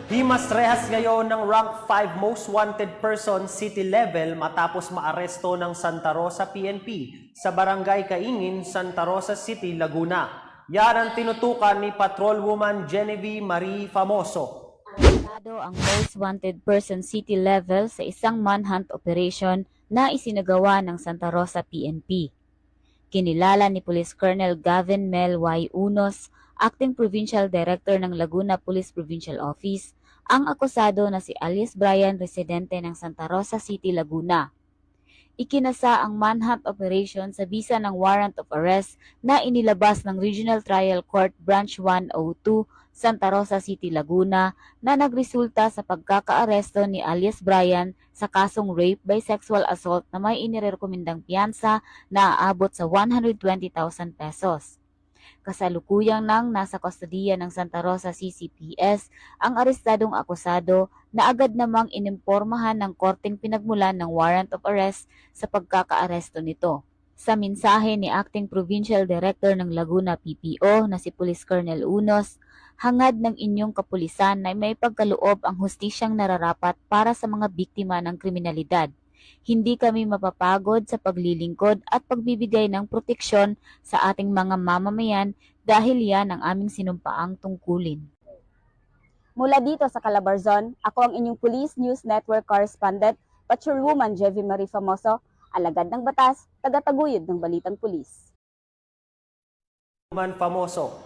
Himas rehas ngayon ng rank 5 most wanted person city level matapos maaresto ng Santa Rosa PNP sa Barangay Kaingin, Santa Rosa City, Laguna. Yan ang tinutukan ni Patrolwoman Genevieve Marie Famoso. Arestado ang most wanted person city level sa isang manhunt operation na isinagawa ng Santa Rosa PNP. Kinilala ni Police Colonel Gavin Mel Y. Unos, Acting Provincial Director ng Laguna Police Provincial Office, ang akusado na si alias Brian, residente ng Santa Rosa City, Laguna. Ikinasa ang manhunt operation sa bisa ng warrant of arrest na inilabas ng Regional Trial Court Branch 102, Santa Rosa City, Laguna, na nagresulta sa pagkakaaresto ni alias Brian sa kasong rape by sexual assault na may inirekomendang piyansa na aabot sa 120,000 pesos. Kasalukuyang nang nasa kustodiya ng Santa Rosa CCPS ang arestadong akusado na agad namang inimpormahan ng korteng pinagmulan ng warrant of arrest sa pagkakaaresto nito. Sa mensahe ni Acting Provincial Director ng Laguna PPO na si Police Colonel Unos, hangad ng inyong kapulisan na may pagkaloob ang hustisyang nararapat para sa mga biktima ng kriminalidad. Hindi kami mapapagod sa paglilingkod at pagbibigay ng proteksyon sa ating mga mamamayan dahil yan ang aming sinumpaang tungkulin. Mula dito sa Calabarzon, ako ang inyong Police News Network Correspondent, Patrolwoman Genevieve Marie Famoso, alagad ng batas, tagataguyod ng balitang pulis. Famoso.